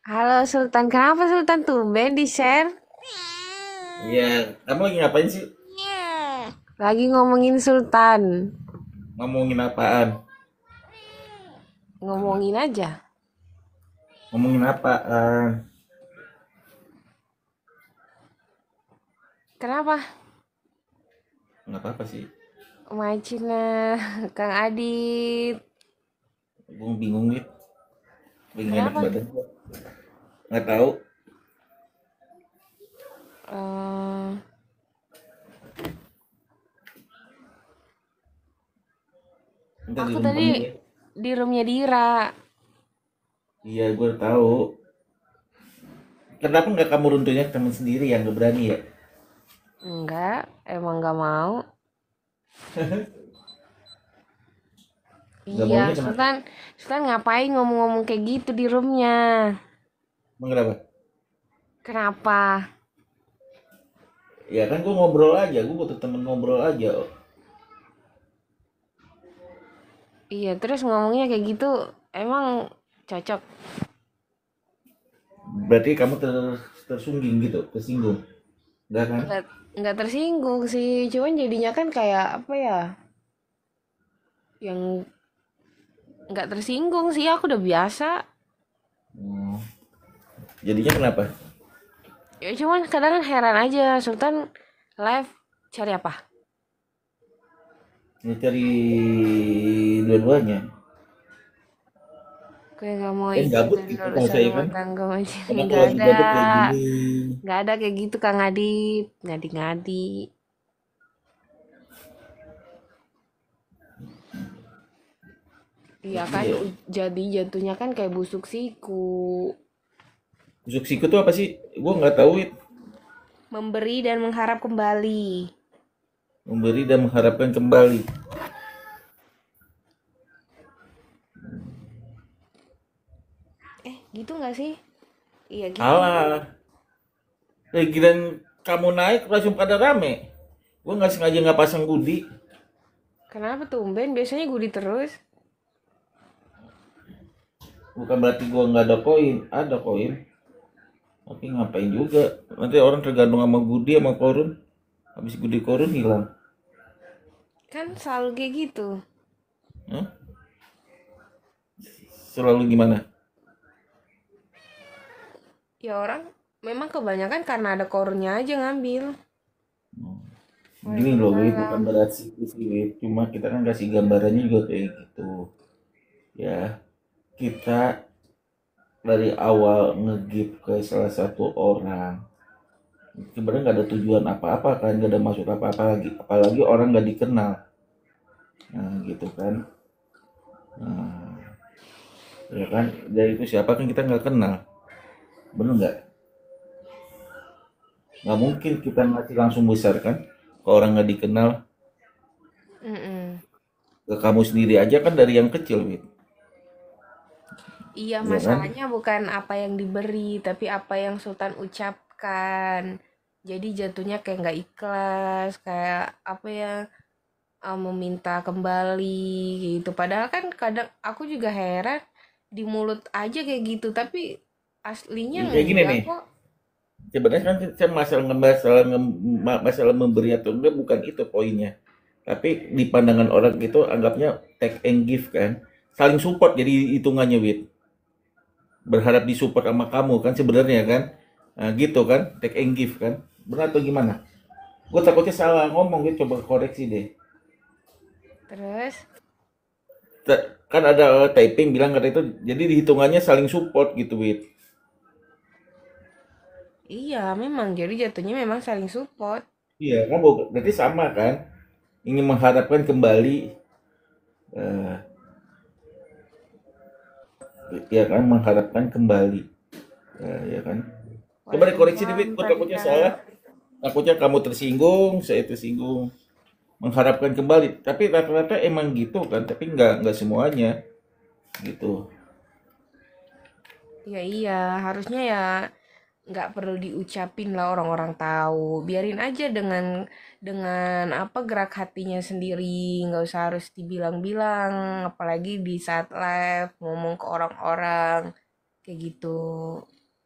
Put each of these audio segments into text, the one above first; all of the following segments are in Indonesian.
Halo Sultan, kenapa Sultan tumben di share? Iya, kamu lagi ngapain sih? Lagi ngomongin Sultan, Ngomongin apaan? ngomongin aja. Ngomongin apaan? Kenapa? Nggak apa-apa sih. Macina, Kang Adit. Gue bingung nih. Lagi nggak enak Kenapa? badan gua. Nggak tahu. Eh, Ntar di aku rumah tadi kamu ya. di roomnya Dira. Iya, gue tahu. Kenapa nggak kamu runtuhnya ke teman sendiri yang nggak berani ya? Enggak, emang nggak mau. Nggak Iya, maunya kenapa? Sultan, Sultan ngapain ngomong-ngomong kayak gitu di roomnya? Emang kenapa? Kenapa? Ya kan gue ngobrol aja. Gue butuh temen ngobrol aja. Iya, terus ngomongnya kayak gitu, emang cocok? Berarti kamu tersungging gitu, tersinggung. Nggak kan? Nggak, nggak tersinggung sih, cuman jadinya kan kayak apa ya? Yang nggak tersinggung sih, aku udah biasa. Hmm. Jadinya kenapa? Ya cuman kadang kan heran aja, Sultan live cari apa? Ya cari dua-duanya. Kayak nggak mau ikut Gabut dan gitu kalau urusan saya kan. rumah tangga macam Karena kalau nggak lagi ada, gabut kayak gini, nggak ada kayak gitu Kang Adit, ngadi-ngadi. Iya jadi kan, ya, jadi jatuhnya kan kayak busuk siku, busuk siku tuh apa sih? Gue nggak tahu it. memberi dan mengharap kembali. Memberi dan mengharapkan kembali. Gitu nggak sih? Iya gitu. Alah, giliran kamu naik langsung pada rame. Gue nggak sengaja nggak pasang budi. Kenapa tumben? Biasanya gudi terus. Bukan berarti gue nggak ada koin, ada koin. Tapi ngapain juga? Nanti orang tergantung sama budi sama korun. Habis budi korun hilang. Kan selalu kayak gitu. Hah? Selalu gimana? Ya orang memang kebanyakan karena ada kornya aja ngambil. Gini loh, Wit, bukan Waalaikumsalam. berarti sih, Wit. Cuma kita kan kasih gambarannya juga kayak gitu. Ya, kita dari awal nge-give ke salah satu orang sebenarnya nggak ada tujuan apa-apa kan, nggak ada maksud apa-apa lagi, apalagi orang nggak dikenal, nah gitu kan. Nah, ya kan, dari itu siapa kan kita nggak kenal, bener nggak? Nggak mungkin kita ngasih langsung besar kan ke orang nggak dikenal. Mm-mm. Ke kamu sendiri aja kan dari yang kecil, Wit. Iya, Ya kan. masalahnya bukan apa yang diberi, tapi apa yang Sultan ucapkan. Jadi jatuhnya kayak nggak ikhlas, kayak apa ya, meminta kembali gitu. Padahal kan kadang aku juga heran di mulut aja kayak gitu, tapi aslinya Kayak gini enggak nih, kok. sebenarnya kan saya masalah masalah memberi atau enggak bukan itu poinnya. Tapi di pandangan orang itu anggapnya take and give kan. Saling support jadi hitungannya, Wit. Berharap disupport sama kamu kan sebenarnya kan. Nah, gitu kan, take and give kan. Benar atau gimana? Gue takutnya salah ngomong, Wit. Coba koreksi deh. Terus, Kan ada typing bilang kata itu, jadi dihitungannya saling support gitu, Wit. iya memang jadi jatuhnya memang saling support. Iya kan, berarti sama kan. Ingin mengharapkan kembali, eh, ya kan, mengharapkan kembali. Ya kan. Coba dikoreksi nih, Waalaikumsalam Wit. Gue tadi takutnya Kak. salah. Takutnya kamu tersinggung, saya tersinggung. Mengharapkan kembali. Tapi rata-rata emang gitu kan. Tapi nggak semuanya gitu. Ya iya, harusnya ya nggak perlu diucapin lah orang-orang tahu. Biarin aja dengan apa gerak hatinya sendiri, nggak usah harus dibilang-bilang, apalagi di saat live ngomong ke orang-orang. kayak gitu.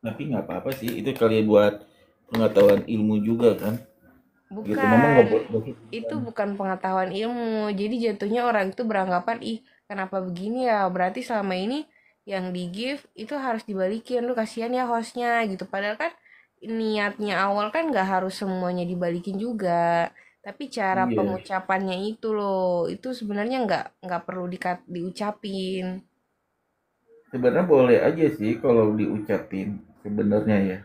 Tapi nggak apa-apa sih, itu kali buat pengetahuan ilmu juga kan. Gitu, mama Bukan, nggak boleh. itu bukan pengetahuan ilmu. Jadi jatuhnya orang itu beranggapan, ih kenapa begini ya? Berarti selama ini yang di give itu harus dibalikin. Lu kasihan ya hostnya gitu. Padahal kan niatnya awal kan nggak harus semuanya dibalikin juga. Tapi cara Iya, pengucapannya itu loh, itu sebenarnya nggak perlu diucapin. sebenarnya boleh aja sih kalau diucapin sebenarnya ya.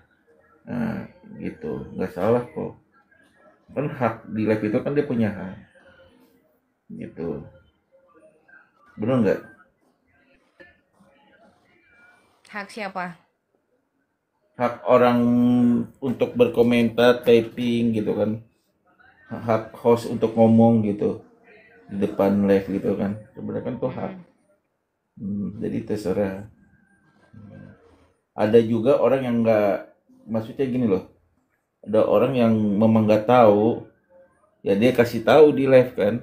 Nah, gitu, nggak salah kok. Kan hak di live itu kan dia punya hak, gitu. Bener nggak? Hak siapa? Hak orang untuk berkomentar, typing gitu kan. Hak host untuk ngomong gitu di depan live gitu kan. Sebenarnya kan tuh hak. Mm-mm. Jadi terserah. Ada juga orang yang nggak, maksudnya gini loh. Ada orang yang memang nggak tahu, ya dia kasih tahu di live kan.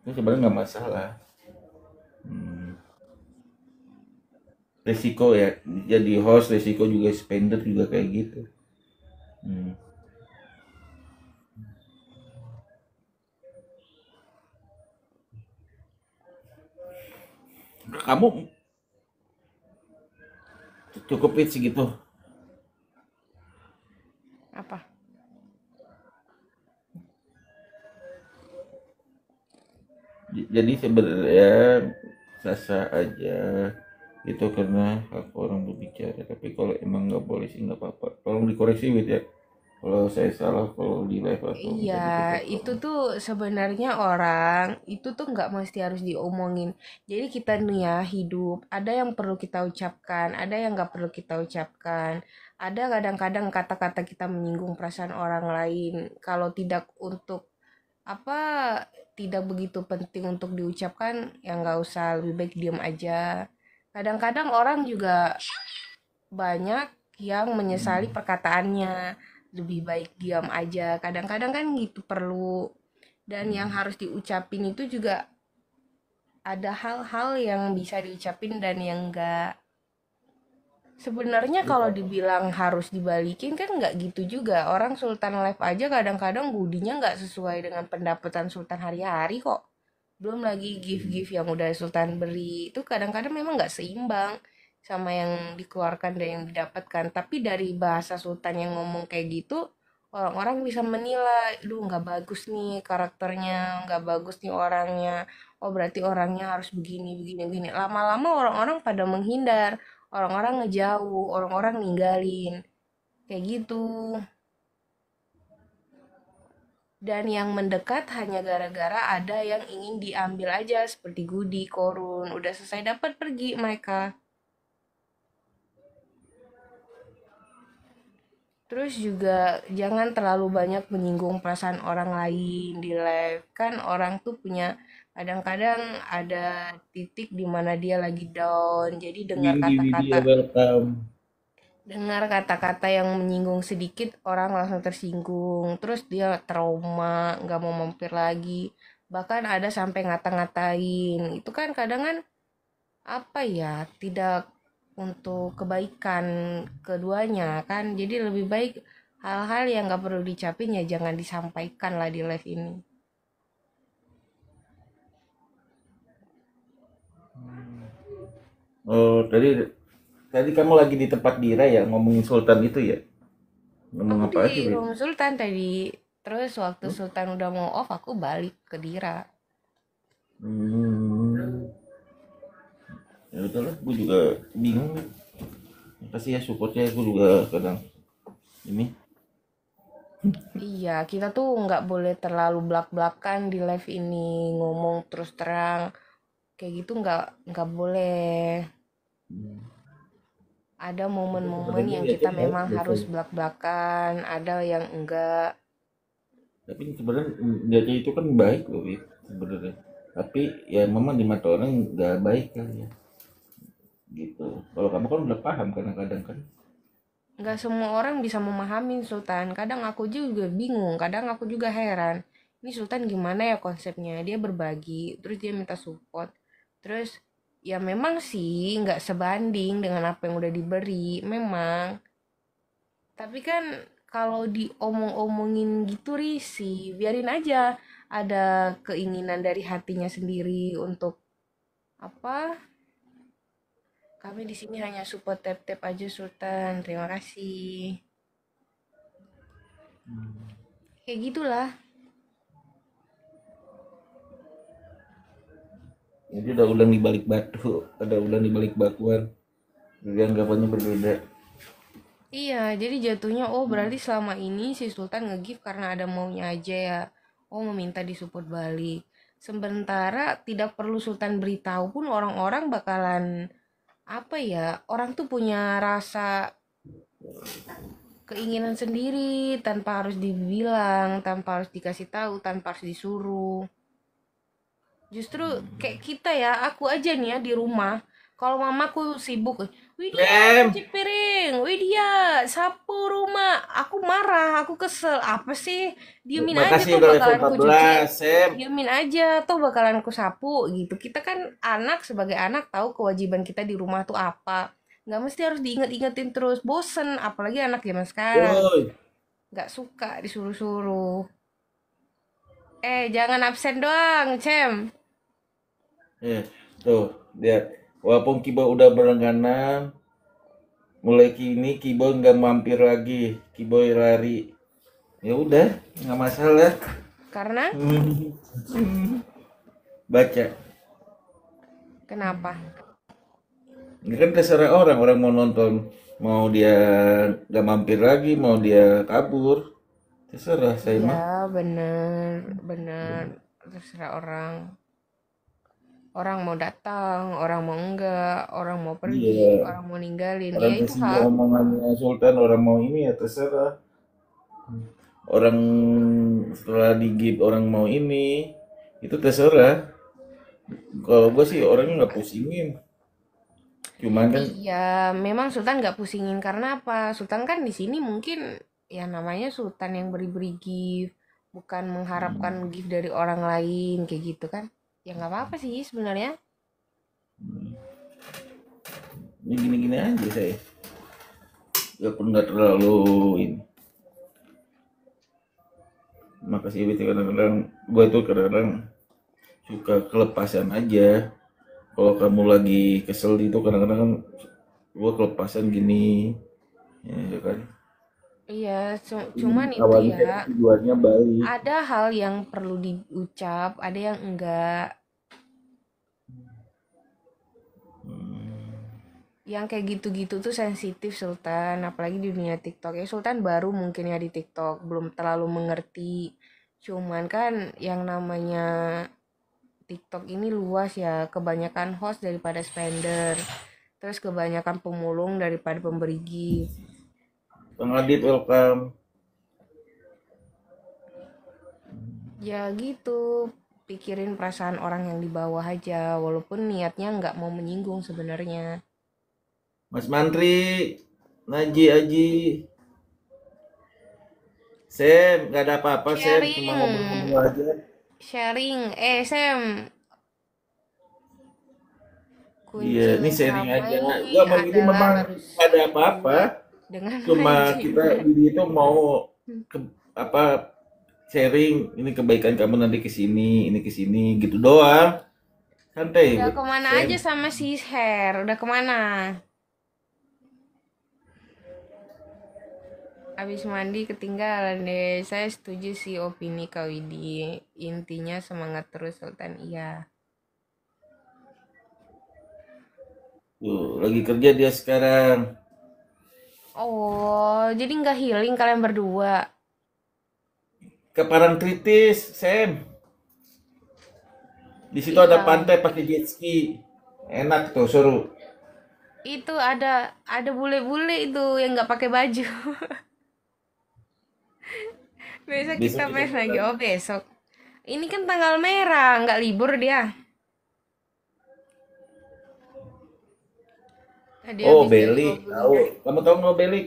Itu sebenarnya nggak masalah. Hmm, Resiko ya, jadi host resiko juga spender juga kayak gitu. Hmm. Kamu cukup hit segitu. Apa? Jadi sebenarnya sasa aja itu karena hak orang berbicara. Tapi kalau emang nggak boleh sih nggak apa-apa. Tolong dikoreksi Wid ya. Kalau saya salah kalau di live atau Iya, minta ditutup itu tolong. tuh sebenarnya orang itu tuh nggak mesti harus diomongin. Jadi kita nih ya hidup, ada yang perlu kita ucapkan, ada yang nggak perlu kita ucapkan. Ada kadang-kadang kata-kata kita menyinggung perasaan orang lain. Kalau tidak untuk apa, tidak begitu penting untuk diucapkan, ya nggak usah, lebih baik diam aja. Kadang-kadang orang juga banyak yang menyesali Hmm. perkataannya, lebih baik diam aja, kadang-kadang kan gitu perlu. Dan yang Hmm. harus diucapin itu juga ada hal-hal yang bisa diucapin dan yang enggak. Sebenarnya kalau dibilang harus dibalikin kan nggak gitu juga. Orang Sultan Live aja kadang-kadang budinya nggak sesuai dengan pendapatan Sultan hari-hari kok. Belum lagi gift-gift yang udah Sultan beri. Itu kadang-kadang memang nggak seimbang sama yang dikeluarkan dan yang didapatkan. Tapi dari bahasa Sultan yang ngomong kayak gitu, orang-orang bisa menilai, duh nggak bagus nih karakternya, nggak bagus nih orangnya. Oh berarti orangnya harus begini, begini, begini. Lama-lama orang-orang pada menghindar, orang-orang ngejauh, orang-orang ninggalin. Kayak gitu. Dan yang mendekat hanya gara-gara ada yang ingin diambil aja, seperti Gudi, Korun. Udah selesai dapat pergi mereka. Terus juga jangan terlalu banyak menyinggung perasaan orang lain di live. Kan orang tuh punya, kadang-kadang ada titik di mana dia lagi down. Jadi Windy Widya welcome. dengar kata-kata yang menyinggung sedikit, orang langsung tersinggung. Terus dia trauma, nggak mau mampir lagi. Bahkan ada sampai ngata-ngatain. Itu kan kadang kan apa ya, tidak untuk kebaikan keduanya kan. Jadi lebih baik hal-hal yang nggak perlu dicapin ya jangan disampaikan lah di live ini. Oh, tadi tadi kamu lagi di tempat Dira ya ngomongin Sultan itu ya? Ngomong Aku apa di aja, Wid? Room Sultan tadi, terus waktu Hmm? Sultan udah mau off aku balik ke Dira. Hmm. Ya udahlah, gue juga bingung. Makasih ya supportnya, gue juga kadang ini. Iya, kita tuh nggak boleh terlalu blak-blakan di live ini, ngomong terus terang kayak gitu nggak boleh. Ada Tapi momen-momen sebenarnya yang niatnya kita baik memang loh, harus Coy. blak-blakan, ada yang enggak. Tapi sebenarnya niatnya itu kan baik loh, Wid. Sebenarnya. Tapi ya memang di mata orang nggak baik kali ya. Gitu. Kalau kamu kan udah paham kadang-kadang kan. Nggak semua orang bisa memahami Sultan. Kadang aku juga bingung, kadang aku juga heran. Ini Sultan gimana ya konsepnya? Dia berbagi, terus dia minta support. Terus Ya memang sih nggak sebanding dengan apa yang udah diberi, memang. Tapi kan kalau diomong-omongin gitu risih, biarin aja ada keinginan dari hatinya sendiri untuk apa? Kami di sini hanya support tap-tap aja Sultan. Terima kasih. Kayak gitulah. Jadi udah ulang di balik batu, ada ulang di balik bakuan. Jadi anggapannya berbeda. Iya, jadi jatuhnya oh berarti selama ini si Sultan nge-give karena ada maunya aja ya. Oh meminta disupport balik. Sementara tidak perlu Sultan beritahu pun orang-orang bakalan apa ya? Orang tuh punya rasa keinginan sendiri tanpa harus dibilang, tanpa harus dikasih tahu, tanpa harus disuruh. Justru kayak kita ya, aku aja nih ya di rumah. Kalau mamaku sibuk, Widya Sem, cuci piring, Widya sapu rumah. Aku marah, aku kesel. Apa sih? Diemin aja makasih tuh udah level bakalan ku cuci. 14, Sem. Diemin aja tuh bakalan ku sapu gitu. Kita kan anak sebagai anak tahu kewajiban kita di rumah tuh apa. Nggak mesti harus diinget-ingetin terus. Bosen, apalagi anak zaman sekarang. Woi. Nggak suka disuruh-suruh. Jangan absen doang, Cem. Tuh, lihat. Walaupun Kibo udah berlangganan, mulai kini Kibo nggak mampir lagi. Kibo lari. Ya udah, nggak masalah. Karena Baca. kenapa? Ini kan terserah orang, orang mau nonton, mau dia nggak mampir lagi, mau dia kabur, terserah saya Iya, mah. bener, bener. Terserah orang. Orang mau datang, orang mau enggak, orang mau pergi, Iya, orang mau ninggalin. Ya orang itu tersinggung hak. omongannya Sultan, orang mau ini ya terserah. Orang setelah digib orang mau ini, itu terserah. Kalau gue sih orangnya nggak pusingin, cuman kan Iya, memang Sultan nggak pusingin karena apa? Sultan kan di sini mungkin ya namanya Sultan yang beri-beri gift, bukan mengharapkan gift dari orang lain kayak gitu kan? Ya nggak apa-apa sih sebenarnya. ya gini-gini aja saya. Ya pun nggak terlalu ini. Makasih BT kadang-kadang gue tuh kadang-kadang suka kelepasan aja. Kalau kamu lagi kesel itu kadang-kadang kan gue kelepasan gini, ya kan. Iya, Ini cuman itu awalnya ya kan tujuannya balik. ada hal yang perlu diucap, ada yang enggak. Yang kayak gitu-gitu tuh sensitif Sultan, apalagi di dunia TikTok. Ya Sultan baru mungkin ya di TikTok, belum terlalu mengerti. Cuman kan yang namanya TikTok ini luas ya, kebanyakan host daripada spender. Terus kebanyakan pemulung daripada pemberi gift. Bang Adit welcome. Ya gitu, pikirin perasaan orang yang di bawah aja, walaupun niatnya nggak mau menyinggung sebenarnya. Mas Mantri, Naji Aji, Sem, gak ada apa-apa Sem, cuma Sharing, ngobrol-ngobrol aja. sharing. Sam, Iya, kunci ini sharing utama aja. ini Gak, ini adalah memang harus gak ada apa-apa. dibuat dengan Cuma kita majikan. diri itu mau ke, apa sharing ini kebaikan kamu nanti ke sini gitu doang. Santai, Udah kemana Sem. aja sama si Her? Udah kemana? Habis mandi ketinggalan deh. Saya setuju sih opini Kak Widi. Intinya semangat terus Sultan. Iya. Tuh, lagi kerja dia sekarang. Oh, jadi nggak healing kalian berdua. Ke Parangtritis, Sem. Di situ ada Iya. pantai pakai jet ski. Enak tuh, seru. Itu ada bule-bule itu yang nggak pakai baju. Besok Besok kita kita main lagi. jalan. Oh, besok. Ini kan tanggal merah, nggak libur dia. Tadi Oh, habis dari Belik. mobil. Tahu. Kamu tahu nggak Belik?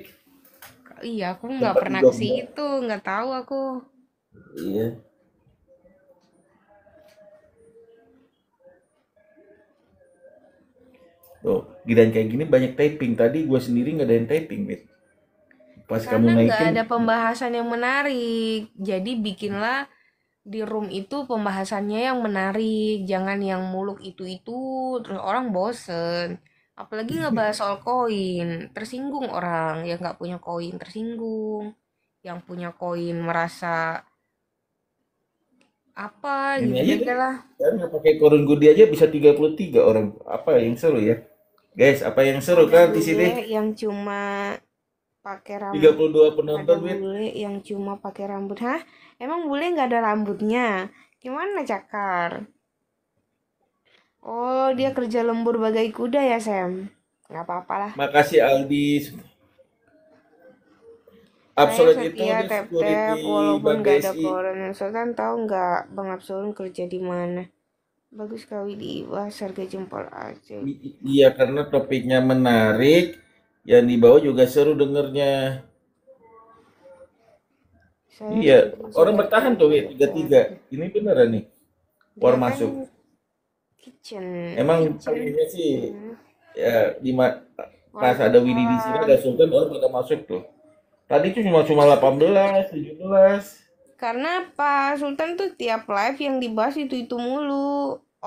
Iya, aku nggak Tempat di pernah ke Jogja. situ, nggak tahu aku. Iya. Tuh, giliran kayak gini banyak typing. Tadi gue sendiri nggak ada yang typing, Wit. Pas kamu Karena nggak naikin, ada pembahasan yang menarik. Jadi bikinlah di room itu pembahasannya yang menarik. Jangan yang muluk itu-itu, terus orang bosen. Apalagi ngebahas soal koin. Tersinggung orang yang nggak punya koin, tersinggung. Yang punya koin merasa apa ini gitu aja deh deh. lah. Kan nggak pakai korun gudi aja bisa 33 orang. Apa yang seru ya? Guys, apa yang seru Ada kan di bule sini? yang cuma pakai Tiga rambut. puluh dua Ada penonton, Wit. bule yang cuma pakai rambut. Hah? Emang bule nggak ada rambutnya? Gimana Cakar? Oh, dia kerja lembur bagai kuda ya, Sam? Nggak apa-apa lah. Makasih Aldi. Saya Absolute itu setia dia security tap-tap walaupun Bang nggak ada BSI. koran. Sultan tahu nggak Bang Absolun kerja di mana? Bagus kali di bawah harga jempol aja. Iya, karena topiknya menarik. Yang di bawah juga seru dengernya. Saya Iya, setuju orang sudah bertahan tuh, Wit. kerja. 33. Ini beneran nih. War Dia kan masuk. kitchen, Emang kitchen. pengennya sih Hmm. ya pas Warga ada Willy di sini ada kelas. Sultan orang pada masuk tuh. Tadi tuh cuma cuma 18, 17. Karena Pak Sultan tuh tiap live yang dibahas itu mulu.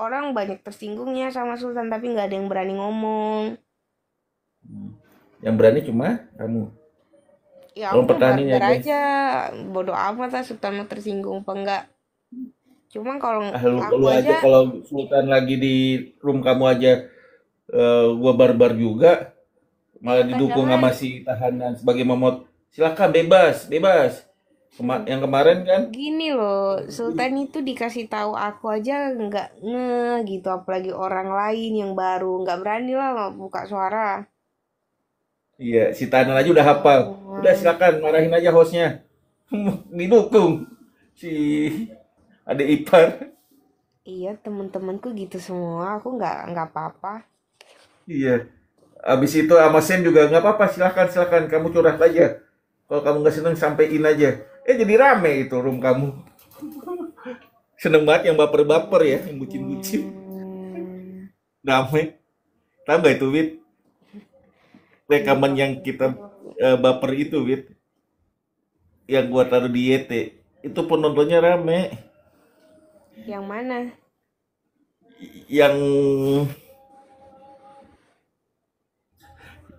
Orang banyak tersinggungnya sama Sultan tapi nggak ada yang berani ngomong. Yang berani cuma kamu. Ya aku Tolong mah pertahanin ya, barbar guys. aja. Bodoh amat lah Sultan mau tersinggung apa enggak. Cuma kalau Ah, aku lu aja aja kalau Sultan lagi di room kamu aja gua barbar juga, ya malah kan didukung jangan sama si tahanan sebagai momot. Silakan bebas, bebas. Yang kemarin kan gini loh. Sultan itu dikasih tahu aku aja nggak gitu apalagi orang lain yang baru nggak berani lah buka suara. iya, si tahanan aja udah hafal. Udah Hmm, silakan marahin aja hostnya. Didukung si adik ipar. iya temen-temenku gitu semua. Aku nggak apa-apa. Iya. Abis itu sama Sen juga nggak apa-apa, silakan silakan kamu curhat aja. Kalau kamu nggak seneng sampein aja. Jadi rame itu room kamu. Seneng banget yang baper-baper ya, yang bucin-bucin. Hmm, Rame. Tahu nggak itu, Wit? Rekaman iya. yang kita baper itu, Wit. Yang gua taruh di YT. Itu penontonnya rame. Yang mana?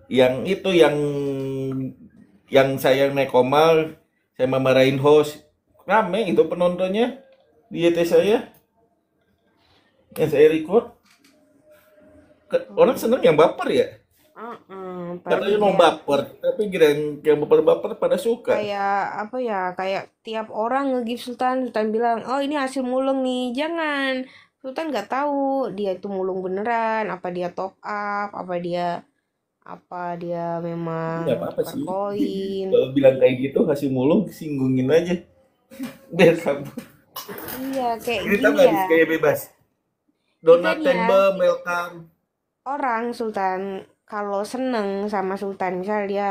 Yang itu yang saya naik komal, saya memarahin host. Rame itu penontonnya di YT saya. Yang saya record. Orang seneng yang baper ya. Apalagi Katanya mau kayak baper, tapi kira yang baper-baper pada suka. kayak apa ya kayak tiap orang nge-give Sultan bilang oh ini hasil mulung nih jangan Sultan nggak tahu dia itu mulung beneran apa dia top up apa dia Ini nggak memang apa-apa tukar sih. koin. Kalau bilang kayak gitu, kasih mulung, singgungin aja. Biar kamu. Iya kayak Ini tau gini gak ya kayak bebas. kita Donat nih ya tembem, welcome. orang Sultan kalau seneng sama Sultan misal dia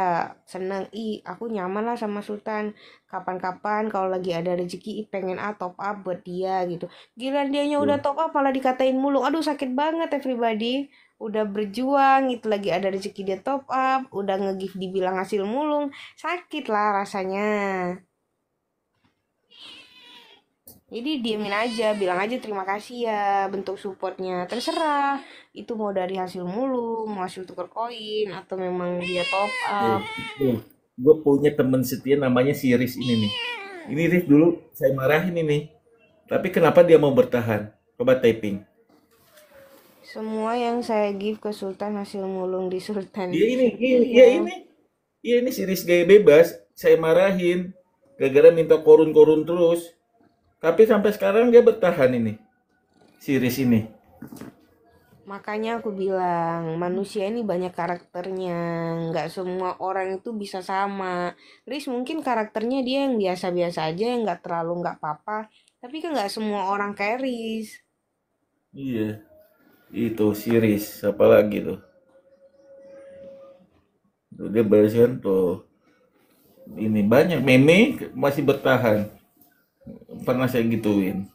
seneng aku nyaman lah sama Sultan kapan-kapan kalau lagi ada rezeki pengen top up buat dia gitu giliran dianya udah Tuh. top up malah dikatain mulu aduh sakit banget everybody udah berjuang itu lagi ada rezeki dia top up udah nge-give dibilang hasil mulung sakit lah rasanya jadi diemin aja, bilang aja terima kasih ya bentuk supportnya. Terserah, itu mau dari hasil mulu, mau hasil tuker koin, atau memang dia top up. Tuh. Gue punya temen setia namanya si Riz ini nih. Ini Riz dulu saya marahin ini. Tapi kenapa dia mau bertahan? Coba typing. Semua yang saya give ke Sultan hasil mulung di Sultan. Dia ini, Iya, iya ini si Riz gaya bebas. Saya marahin. Gara-gara minta korun-korun terus. Tapi sampai sekarang dia bertahan ini. Si Riz ini. makanya aku bilang manusia ini banyak karakternya. Nggak semua orang itu bisa sama. Riz mungkin karakternya dia yang biasa-biasa aja, yang nggak terlalu nggak apa-apa. Tapi kan nggak semua orang kayak Riz. Iya. Itu si Riz. Apa lagi tuh? Tuh dia bersihan tuh. Ini banyak meme masih bertahan. Pernah saya gituin.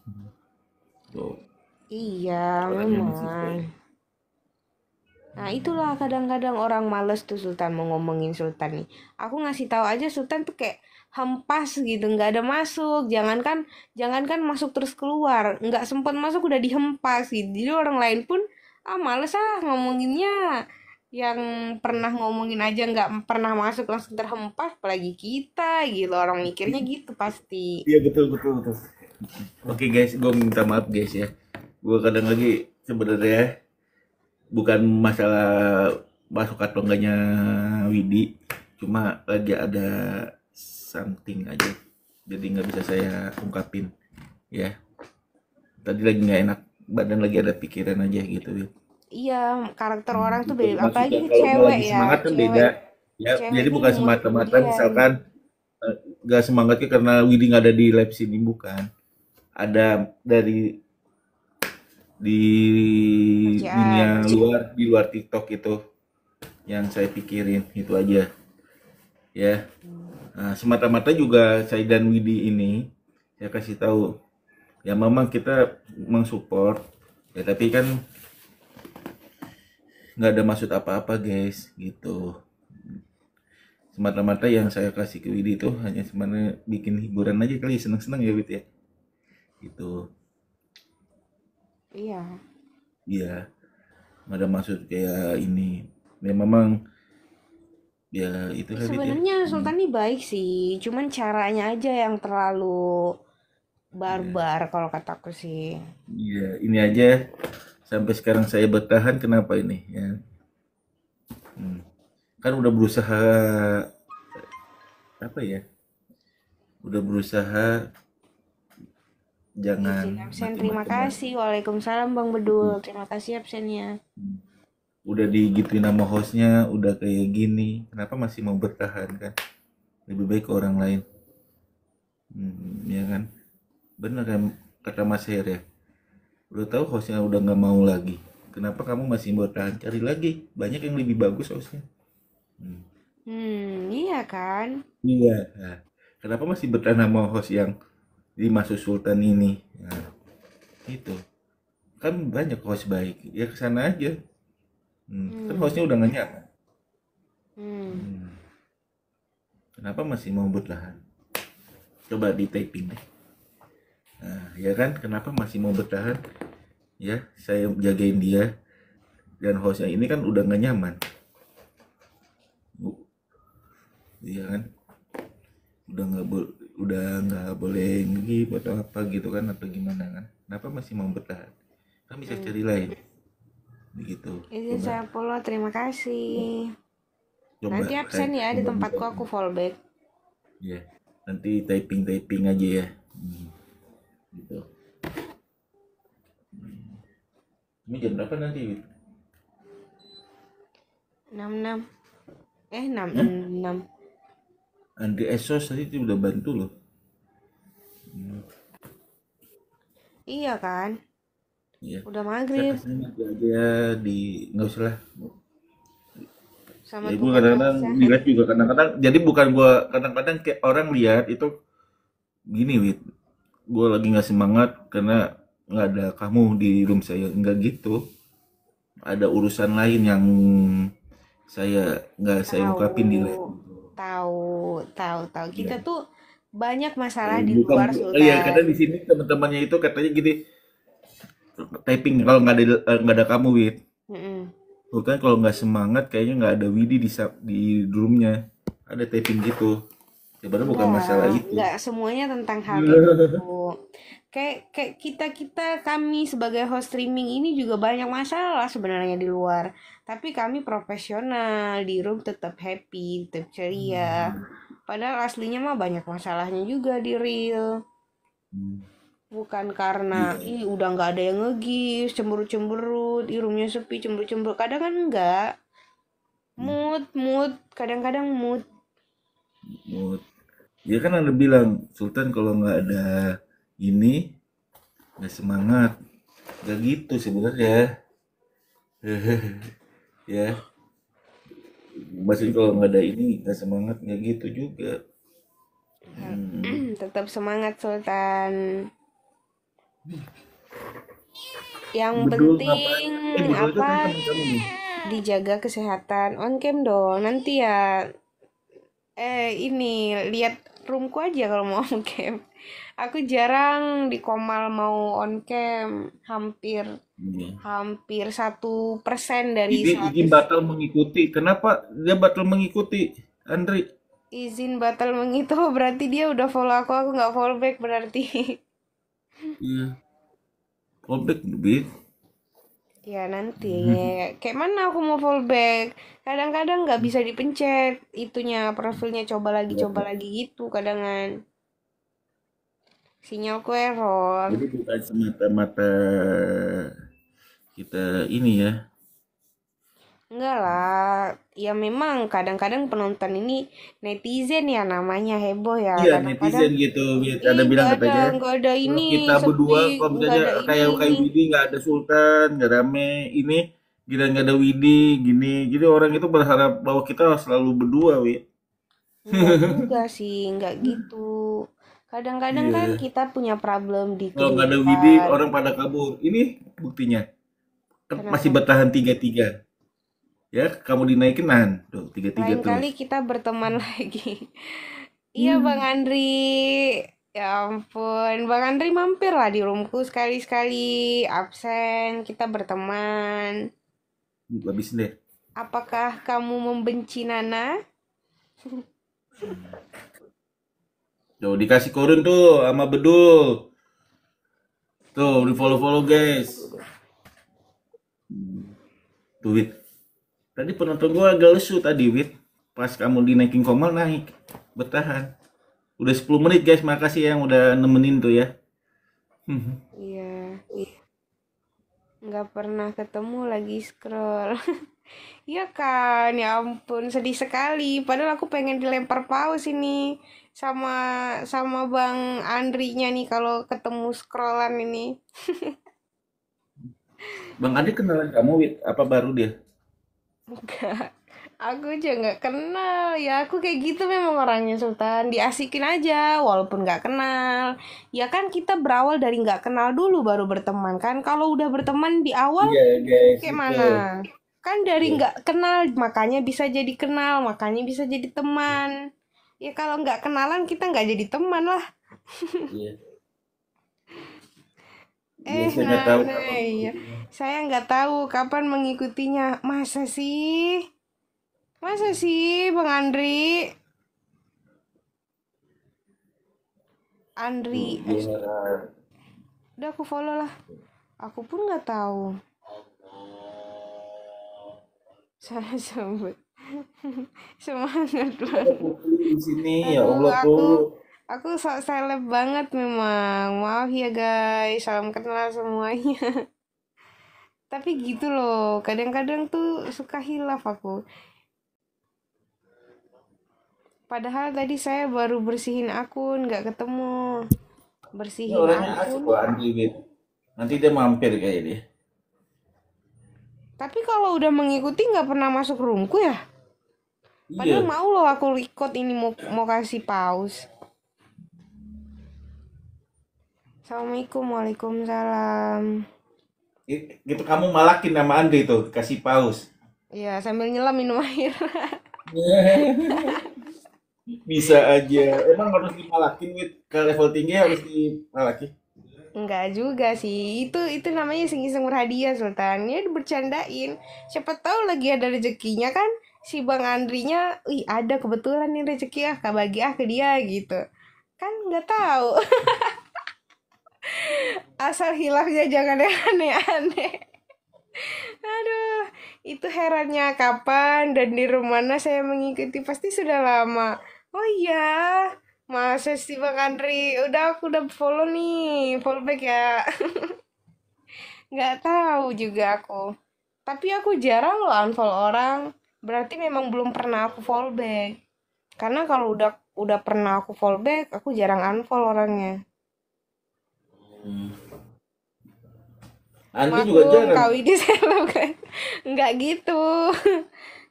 Tuh. Iya, Orangnya masih memang. Nah, itulah kadang-kadang orang males tuh Sultan mau ngomongin Sultan nih. Aku ngasih tahu aja Sultan tuh kayak hempas gitu, nggak ada masuk. Jangankan masuk terus keluar, nggak sempat masuk udah dihempas gitu. Jadi orang lain pun males ngomonginnya. Yang pernah ngomongin aja nggak pernah masuk langsung terhempas, apalagi kita gitu. Orang mikirnya gitu pasti. Iya betul betul betul. Oke guys, gue minta maaf guys ya. Gue kadang lagi sebenarnya bukan masalah masuk atau enggaknya Widi, cuma lagi ada something aja, jadi nggak bisa saya ungkapin ya. Tadi lagi nggak enak badan, lagi ada pikiran aja gitu Wil. Iya, karakter orang tuh Gitu. beda. Apalagi Maksudnya kalau nggak cewek lagi ya, semangat kan cewek beda ya, cewek jadi tuh bukan mood semata-mata moodian. misalkan nggak semangatnya karena Widi nggak ada di live sini, bukan, ada dari di dunia Kerjaan. luar, di luar TikTok itu yang saya pikirin itu aja ya. Nah, semata-mata juga saya dan Widi ini saya kasih tahu ya, memang kita mensupport ya, tapi kan nggak ada maksud apa-apa guys gitu. Semata-mata yang saya kasih ke Widi itu hanya sebenarnya bikin hiburan aja kali, seneng-seneng ya Wid ya gitu. Iya. Iya, nggak ada maksud kayak ini ya, memang ya itulah Wid ya. Sebenarnya Hmm, Sultan ini baik sih, cuman caranya aja yang terlalu iya. barbar kalau kataku sih. Iya, ini aja sampai sekarang saya bertahan kenapa ini ya. Hmm. Kan udah berusaha apa ya? Udah berusaha jangan Izin absen, terima macam-macam lah. kasih. Waalaikumsalam Bang Bedul, terima kasih absennya. Hmm. Udah digituin nama hostnya, udah kayak gini, kenapa masih mau bertahan kan? Lebih baik ke orang lain. Ya kan? Bener kan kata Mas Her ya. Udah tahu hostnya udah nggak mau lagi. Kenapa kamu masih bertahan? Cari lagi, banyak yang lebih bagus hostnya. Hmm. Iya kan? Iya. Nah, kenapa masih bertahan sama host yang dimaksud Sultan ini? Nah, itu kan banyak host baik. Ya kesana aja. Kan Hmm. hostnya udah gak nyaman. Hmm. Hmm, Kenapa masih mau bertahan? Coba di typing deh. Nah, ya kan? Kenapa masih mau bertahan? Ya, saya jagain dia dan hostnya ini kan udah gak nyaman. Iya kan? Udah nggak boleh ngegib atau apa gitu kan, atau gimana kan? Kenapa masih mau bertahan? Kan bisa Hmm. cari lain. Begitu. Izin Coba, saya follow, terima kasih. coba Nanti saya absen ya di coba di tempatku, aku typing. fallback. Ya, nanti typing aja ya. Gitu. Ini jam berapa nanti? Wid? 66. 6 Hah? 6. Andri Esos tadi tuh udah bantu loh. Iya kan? Iya. Udah Saya maghrib kasih nanti aja di, nggak usah lah. sama Ya gue tukang kadang-kadang baca. dilihat juga kadang-kadang. Jadi bukan gue, kadang-kadang kayak orang lihat itu gini Wid. Gue lagi nggak semangat karena nggak ada kamu di room saya, nggak gitu. Ada urusan lain yang nggak saya ungkapin di live. Tahu, tahu. Kita Ya. tuh banyak masalah di Bukan, luar iya Sultan. kadang di sini teman-temannya itu katanya gini, typing kalau nggak ada kamu Wid. Mm-mm. Bukan kalau nggak semangat kayaknya nggak ada Widi di roomnya. Ada typing gitu. Sebenarnya bukan masalah itu. Enggak semuanya tentang hal kayak gitu. Kayak kita kami sebagai host streaming ini juga banyak masalah sebenarnya di luar. Tapi kami profesional, di room tetap happy, tetap ceria. Padahal aslinya mah banyak masalahnya juga di real. Hmm, Bukan karena Iya. udah nggak ada yang ngegis, cemberut-cemberut, roomnya sepi, cemberut-cemberut. Kadang kan enggak. Hmm, Mood, kadang-kadang mood. Mood. Ya kan anda bilang Sultan kalau nggak ada ini nggak semangat. Gak gitu sebenarnya. Ya, maksudnya kalau nggak ada ini nggak semangat, nggak gitu juga. Hmm. Tetap semangat Sultan. Yang Bedul penting ngapain? Bedul itu apa? kan teman kamu nih. dijaga kesehatan on cam dong. Nanti ya ini lihat roomku aja kalau mau on cam. Aku jarang di Komal mau on cam, hampir Iya. hampir 1% dari Izin 100. batal mengikuti. Kenapa dia batal mengikuti, Andri? Izin batal mengitu berarti dia udah follow aku nggak follow back berarti. Iya. Fallback, Bit. Ya nanti kayak mana aku mau fallback, kadang-kadang nggak bisa dipencet itunya profilnya, coba lagi gitu kadangan sinyalku error. Jadi bukan semata-mata kita ini ya. Enggak lah, ya memang kadang-kadang penonton ini netizen ya, namanya heboh ya, Iya, kadang-kadang netizen gitu. Ada bilang katanya, nggak ada kalau ini, kita berdua, sepi, kalau nggak misalnya ada kayak ini. kayak Widi nggak ada Sultan, nggak rame, ini kita nggak ada Widi, gini. Jadi orang itu berharap bahwa kita selalu berdua, Wi. Enggak juga sih, enggak gitu. Kadang-kadang kan Iya. kita punya problem di Kalau nggak ada Widi, kehidupan. orang pada kabur. Ini buktinya. Masih Kenapa? bertahan 3-3. Ya, kamu dinaikin nahan. Tuh, 3-3 Lain terus. kali kita berteman lagi. Iya Bang Hmm. Andri. Ya ampun, Bang Andri mampir lah di roomku sekali-sekali. Absen, kita berteman. Habisin deh. Apakah kamu membenci Nana? Tuh, dikasih korun tuh sama Bedul. Tuh, di follow-follow guys. Tuh, Wit. Tadi penonton gua agak lesu tadi, Wit. Pas kamu dinaikin Komal naik. Bertahan. Udah 10 menit guys, makasih yang udah nemenin tuh ya. Iya, nggak pernah ketemu lagi scroll. Iya kan, ya ampun, sedih sekali. Padahal aku pengen dilempar paus ini sama sama Bang Andrinya nih kalau ketemu scrollan ini. Bang Adi kenalan kamu, Wit? Apa baru dia? Enggak, aku aja nggak kenal. Ya aku kayak gitu memang orangnya Sultan. Diasikin aja, walaupun nggak kenal. Ya kan kita berawal dari nggak kenal dulu baru berteman kan. Kalau udah berteman di awal, Iya guys, kayak itu. mana? Kan dari Iya. nggak kenal, makanya bisa jadi kenal, makanya bisa jadi teman. Ya kalau nggak kenalan kita nggak jadi teman lah. Iya. Iya, saya nggak tahu Nana, kapan iya. mengikutinya. Saya nggak tahu kapan mengikutinya. Masa sih? Masa sih, Bang Andri? Andri, Tuh, dia udah aku follow lah. Aku pun nggak tahu. Saya sebut. Semangat ada banget. Putri di sini, ya Aduh, Allah aku tuh. aku sok seleb banget memang. Maaf ya guys, salam kenal semuanya. Tapi gitu loh, kadang-kadang tuh suka hilaf aku. Padahal tadi saya baru bersihin akun, nggak ketemu. Ini Bersihin orangnya asik akun. loh, Andri, Wit. Nanti dia mampir kayak dia. Tapi kalau udah mengikuti nggak pernah masuk roomku ya. Padahal Iya. mau loh aku record ini mau kasih pause. Assalamualaikum, waalaikumsalam. Gitu kamu malakin nama Andri tuh, kasih paus. Iya, sambil nyelam minum air. Bisa aja. Emang harus dimalakin, Wit. Ke level tinggi harus dimalakin. Enggak juga sih. Itu namanya iseng-iseng berhadiah Sultan. Ya bercandain. Siapa tahu lagi ada rezekinya kan. Si Bang Andrinya, wih ada kebetulan nih rezeki bagi ke dia gitu. Kan nggak tahu. Asal hilafnya jangan yang aneh-aneh. Aduh, itu herannya kapan dan di rumah mana saya mengikuti pasti sudah lama. Oh iya, masa sih Bang Andri? Aku udah follow nih, follow back ya. Nggak tahu juga aku. Tapi aku jarang loh unfollow orang. Berarti memang belum pernah aku follow back. Karena kalau udah pernah aku follow back, aku jarang unfollow orangnya. Andri juga Maklum, jarang. Kak Widi seleb kan. Nggak gitu.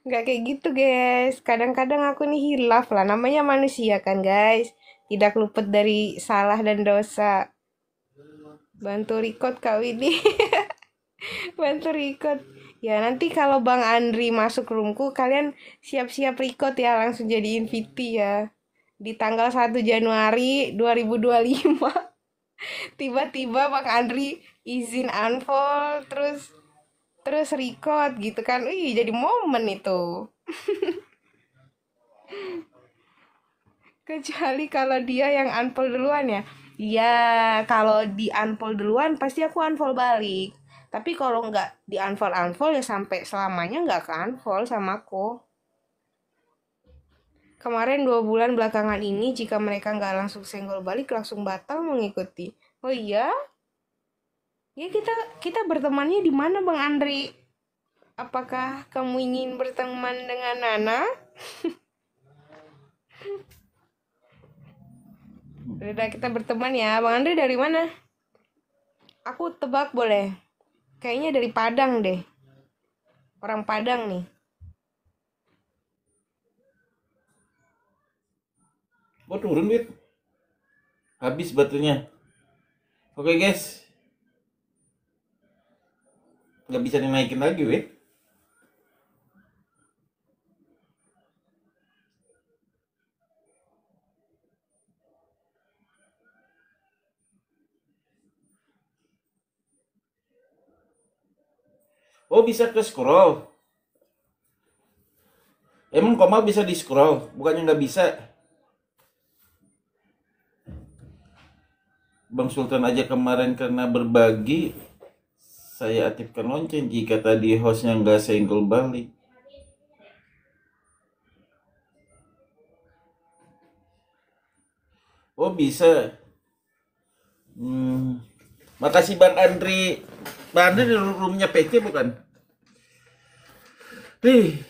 Nggak kayak gitu, guys. Kadang-kadang aku nih hilaf lah. Namanya manusia kan, guys. Tidak luput dari salah dan dosa. Bantu record, Kak Widi. Bantu record. Ya, nanti kalau Bang Andri masuk roomku, kalian siap-siap record ya, langsung jadiin VT ya. Di tanggal 1 Januari 2025, tiba-tiba Bang Andri izin unfollow, terus terus record gitu kan. Wih, jadi momen itu. Kecuali kalau dia yang unfollow duluan ya. Iya, kalau di unfollow duluan pasti aku unfollow balik. Tapi kalau nggak di unfollow unfollow ya sampai selamanya nggak ke unfollow sama aku. Kemarin 2 bulan belakangan ini jika mereka nggak langsung senggol balik langsung batal mengikuti. Oh iya? Ya kita kita bertemannya di mana Bang Andri? Apakah kamu ingin berteman dengan Nana? Udah kita berteman ya. Bang Andri dari mana? Aku tebak boleh. Kayaknya dari Padang deh. Orang Padang nih. Oh turun Wit, habis batunya. Oke guys, nggak bisa dinaikin lagi Wit. Oh bisa ke scroll. Emang koma bisa di scroll, bukannya nggak bisa. Bang Sultan aja kemarin karena berbagi, saya aktifkan lonceng jika tadi hostnya nggak senggol balik. Oh bisa. Hmm. Makasih Bang Andri. Bang Andri di roomnya PC bukan? Nih,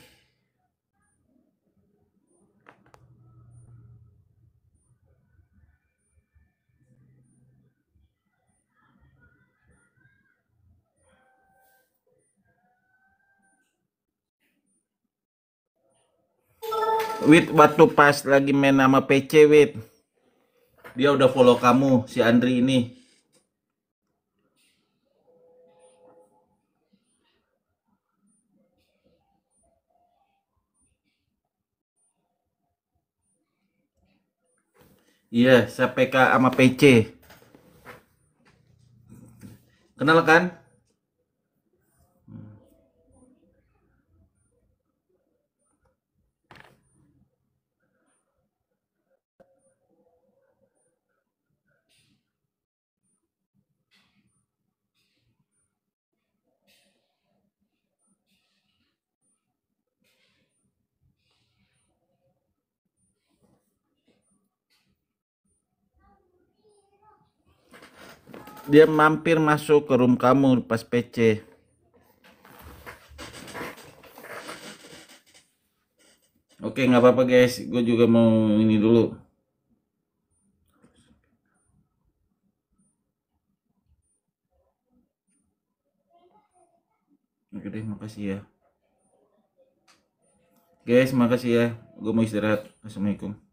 Wit waktu pas lagi main nama PC Wit, dia udah follow kamu si Andri ini. Iya, saya PK sama PC. Kenal kan? Dia mampir masuk ke room kamu pas PC. Oke, nggak apa-apa guys, gue juga mau ini dulu. Oke deh, makasih ya. Guys, makasih ya. Gue mau istirahat. Assalamualaikum.